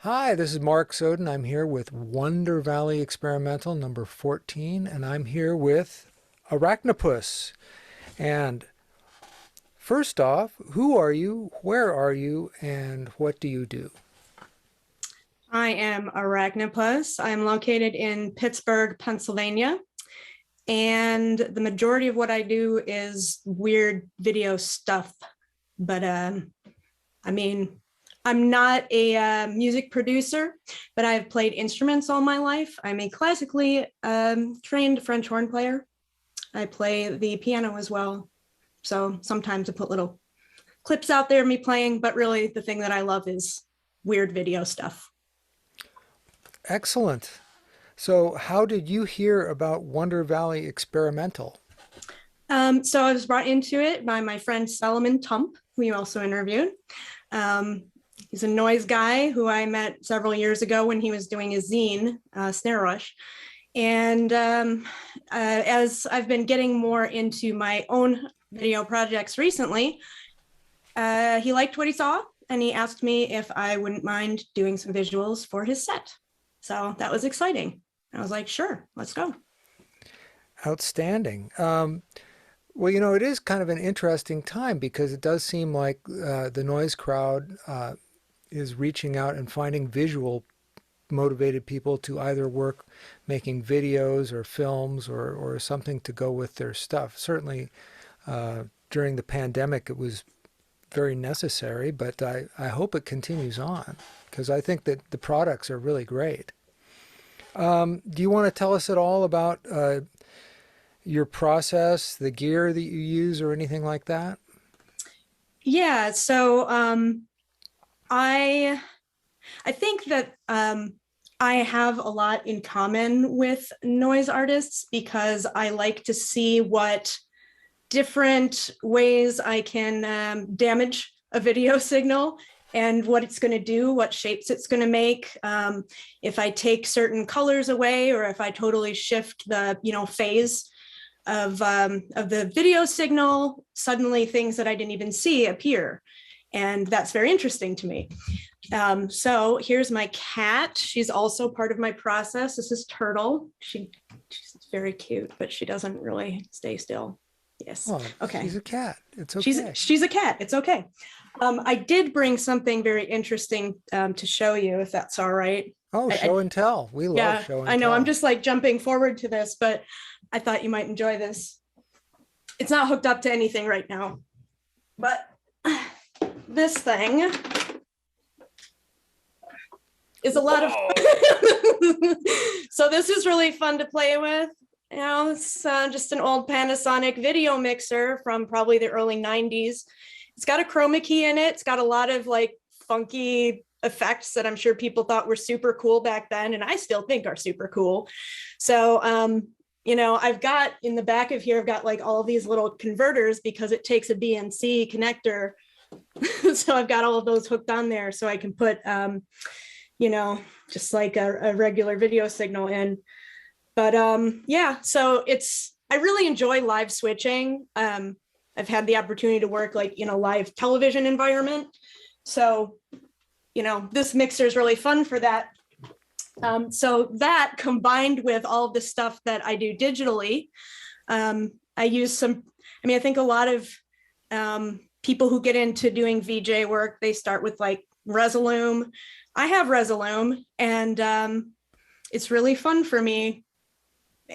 Hi, this is Mark Soden. I'm here with Wonder Valley Experimental number 14, and I'm here with Arachnopus. And first off, who are you, where are you, and what do you do? I am Arachnopus. I'm located in Pittsburgh, Pennsylvania. And the majority of what I do is weird video stuff. But I mean, I'm not a music producer, but I've played instruments all my life. I'm a classically trained French horn player. I play the piano as well. So sometimes I put little clips out there of me playing, but really the thing that I love is weird video stuff. Excellent. So how did you hear about Wonder Valley Experimental? So I was brought into it by my friend Solomon Tump, who you also interviewed. Um, he's a noise guy who I met several years ago when he was doing a zine, Snare Rush. And as I've been getting more into my own video projects recently, he liked what he saw and he asked me if I wouldn't mind doing some visuals for his set. So that was exciting. I was like, sure, let's go. Outstanding. Well, you know, it is kind of an interesting time because it does seem like the noise crowd is reaching out and finding visual motivated people to either work making videos or films or something to go with their stuff. Certainly during the pandemic, it was very necessary, but I hope it continues on because I think that the products are really great. Do you want to tell us at all about your process, the gear that you use, or anything like that? Yeah, so I I think that I have a lot in common with noise artists because I like to see what different ways I can damage a video signal and what it's going to do, what shapes it's going to make. If I take certain colors away, or if I totally shift the phase of the video signal, suddenly things that I didn't even see appear, and that's very interesting to me. So here's my cat. She's also part of my process. This is Turtle. She's very cute, but she doesn't really stay still. Yes. Oh, Okay. she's a cat. It's She's okay. she's a cat. It's okay. I did bring something very interesting to show you, if that's all right. Oh, I show and tell. We love Yeah, show I and know. I'm tell. just like jumping forward to this, but I thought you might enjoy this. It's not hooked up to anything right now, but this thing is a lot of so this is really fun to play with. It's just an old Panasonic video mixer from probably the early 90s. It's got a chroma key in it. It's got a lot of like funky effects that I'm sure people thought were super cool back then, and I still think are super cool. So I've got in the back of here, I've got like all of these little converters because it takes a BNC connector. So I've got all of those hooked on there so I can put just like a regular video signal in. But yeah, so I really enjoy live switching. I've had the opportunity to work like in a live television environment. So, this mixer is really fun for that. So that combined with all of the stuff that I do digitally, I use I think a lot of people who get into doing VJ work, they start with like Resolume. I have Resolume, and it's really fun for me.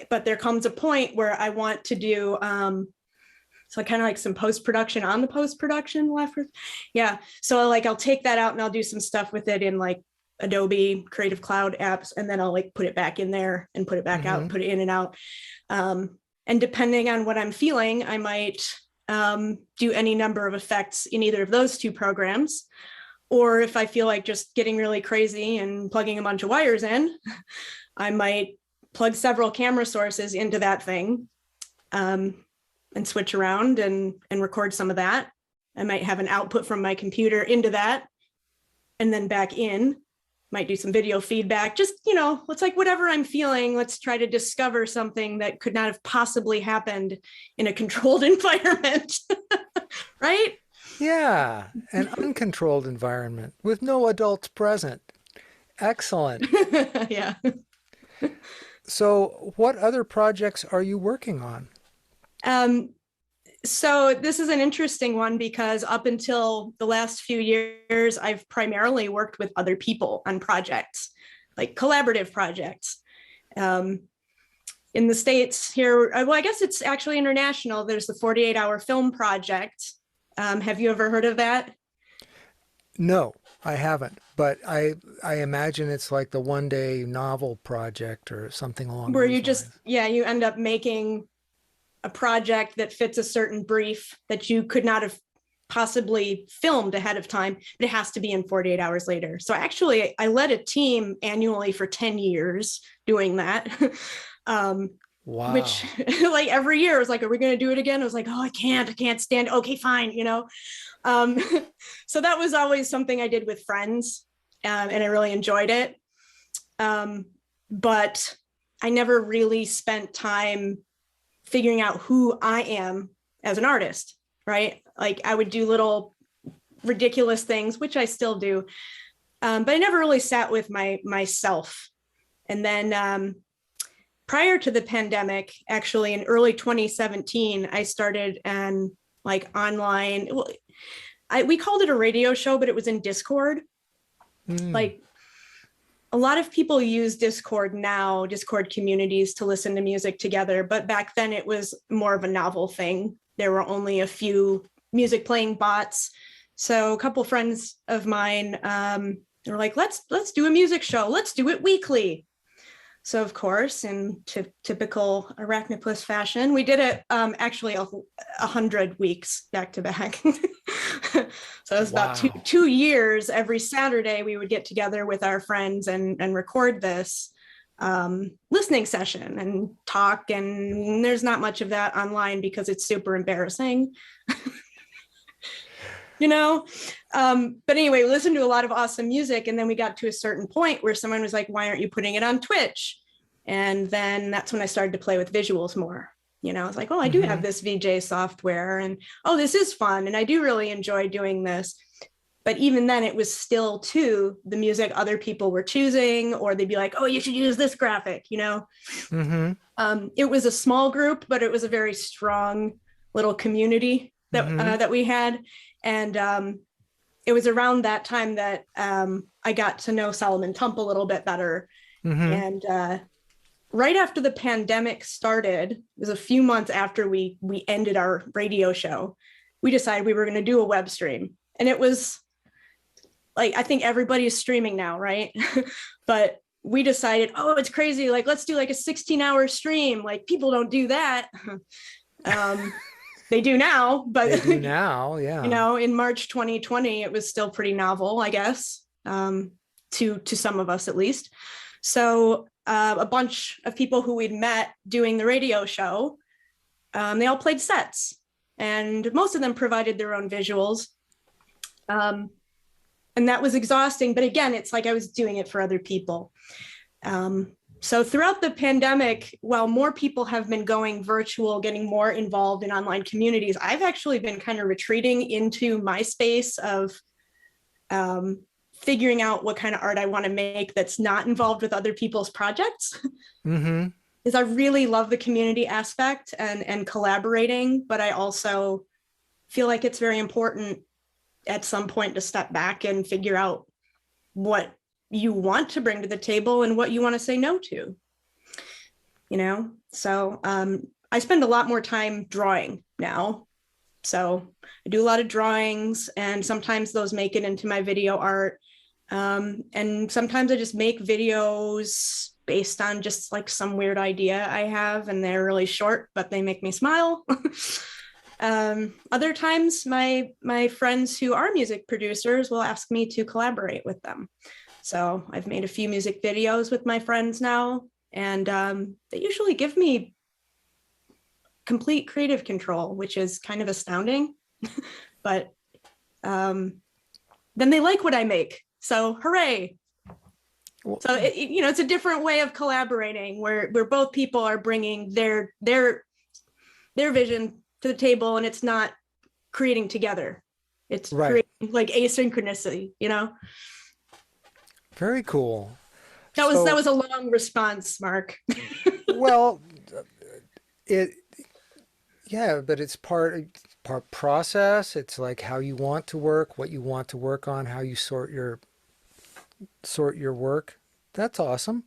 But there comes a point where I want to do so kind of like some post-production on the post-production left. Yeah. So I'll take that out and I'll do some stuff with it in like Adobe Creative Cloud apps. And then I'll like put it back in there and put it back out, put it in and out. And depending on what I'm feeling, I might do any number of effects in either of those two programs. Or if I feel like just getting really crazy and plugging a bunch of wires in, I might plug several camera sources into that thing and switch around and record some of that. I might have an output from my computer into that and then back in, might do some video feedback. Just, it's like whatever I'm feeling, let's try to discover something that could not have possibly happened in a controlled environment, right? Yeah, an uncontrolled environment with no adults present. Excellent. Yeah. So, what other projects are you working on? Um, so this is an interesting one because up until the last few years, I've primarily worked with other people on projects, like collaborative projects. Um, in the States here, well, I guess it's actually international. There's the 48-hour film project. Have you ever heard of that? No, I haven't, but I imagine it's like the one day novel project or something along Where you those just, lines. yeah, you end up making a project that fits a certain brief that you could not have possibly filmed ahead of time, but it has to be in 48 hours later. So actually, I led a team annually for 10 years doing that. um, which Wow. like every year I was like, are we going to do it again? I was like, oh, I can't stand. Okay, fine. Um, so that was always something I did with friends, and I really enjoyed it. Um, but I never really spent time figuring out who I am as an artist, right? Like I would do little ridiculous things, which I still do, but I never really sat with myself. And then prior to the pandemic, actually in early 2017, I started an like online. Well, we called it a radio show, but it was in Discord. Mm. Like a lot of people use Discord now, Discord communities to listen to music together. But back then it was more of a novel thing. There were only a few music playing bots. So a couple friends of mine were like, let's do a music show. Let's do it weekly. So of course, in typical Arachnopus fashion, we did it actually 100 weeks back to back. So it was about Wow. 2 years. Every Saturday, we would get together with our friends and record this listening session and talk. And there's not much of that online because it's super embarrassing. you know but anyway, we listened to a lot of awesome music, and then we got to a certain point where someone was like, why aren't you putting it on Twitch? And then that's when I started to play with visuals more. I was like, oh, I do Mm-hmm. have this VJ software, and oh, this is fun, and I do really enjoy doing this. But even then, it was still to the music other people were choosing, or they'd be like, oh, you should use this graphic. Mm-hmm. It was a small group, but it was a very strong little community that Mm-hmm. that we had. And it was around that time that I got to know Solomon Tump a little bit better. Mm-hmm. And right after the pandemic started, it was a few months after we ended our radio show, we decided we were going to do a web stream. And it was like, I think everybody is streaming now, right? But we decided, oh, it's crazy. Like, let's do like a 16-hour stream. Like, people don't do that. They do now, but They do now, yeah. in March 2020, it was still pretty novel, I guess, to some of us at least. So a bunch of people who we'd met doing the radio show, they all played sets, and most of them provided their own visuals. And that was exhausting. But again, it's like I was doing it for other people. So throughout the pandemic, while more people have been going virtual, getting more involved in online communities, I've actually been kind of retreating into my space of figuring out what kind of art I want to make that's not involved with other people's projects. Mm-hmm. Is I really love the community aspect and collaborating, but I also feel like it's very important at some point to step back and figure out what you want to bring to the table and what you want to say no to. So I spend a lot more time drawing now. So I do a lot of drawings, and sometimes those make it into my video art. And sometimes I just make videos based on just like some weird idea I have, and they're really short, but they make me smile. Other times my friends who are music producers will ask me to collaborate with them. So I've made a few music videos with my friends now, and they usually give me complete creative control, which is kind of astounding. But then they like what I make. So hooray. Well, So it's a different way of collaborating where both people are bringing their vision to the table, and it's not creating together. It's right. creating like asynchronicity. Very cool. That So, was a long response, Mark. well, it yeah, but it's part process. It's like how you want to work, what you want to work on, how you sort your work. That's awesome.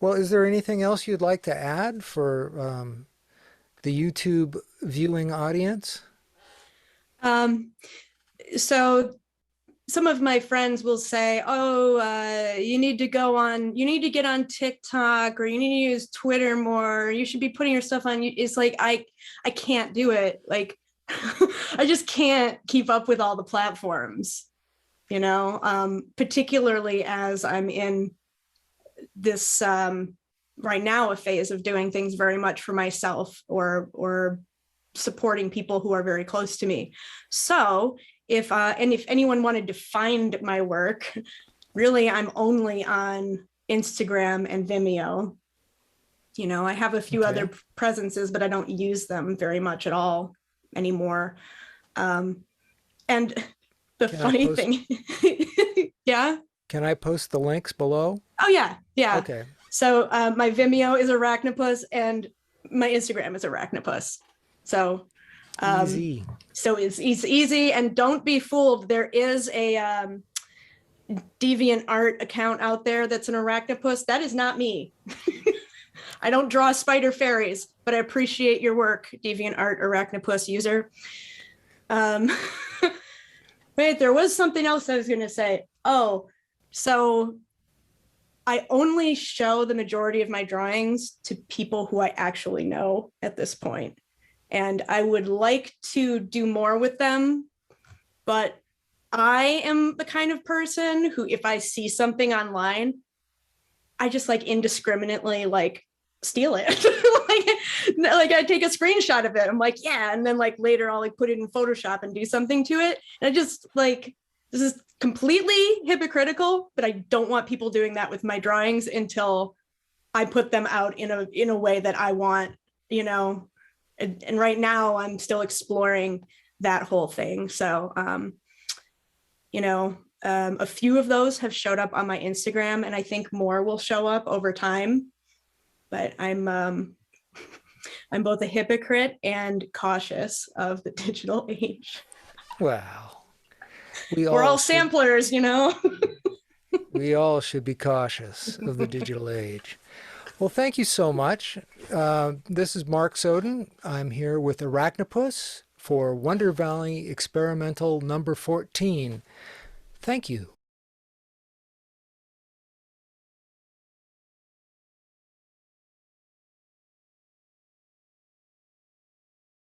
Well, is there anything else you'd like to add for the YouTube viewing audience? Um, so some of my friends will say, "Oh, you need to get on TikTok, or you need to use Twitter more. You should be putting your stuff on." It's like I can't do it. Like I just can't keep up with all the platforms, particularly as I'm in this right now a phase of doing things very much for myself or supporting people who are very close to me. So if anyone wanted to find my work, really I'm only on Instagram and Vimeo. I have a few Okay. other presences, but I don't use them very much at all anymore. And the Can I funny post thing, yeah. can I post the links below? Oh yeah, yeah. Okay. So my Vimeo is Arachnopus, and my Instagram is Arachnopus. So um, Easy. it's easy, and don't be fooled. There is a deviant art account out there that's an Arachnopus. That is not me. I don't draw spider fairies, but I appreciate your work, deviant art Arachnopus user. Um, wait, there was something else I was going to say. Oh, so I only show the majority of my drawings to people who I actually know at this point. And I would like to do more with them, but I am the kind of person who, if I see something online, I just like indiscriminately like steal it. like I take a screenshot of it. I'm like, yeah. And then like later I'll like put it in Photoshop and do something to it. And I just like, this is completely hypocritical, but I don't want people doing that with my drawings until I put them out in a way that I want, you know. And right now I'm still exploring that whole thing. So a few of those have showed up on my Instagram, and I think more will show up over time. But I'm both a hypocrite and cautious of the digital age. Well, we We're all all should samplers. we all should be cautious of the digital age. Well, thank you so much. This is Mark Soden. I'm here with Arachnopus for Wonder Valley Experimental number 14. Thank you.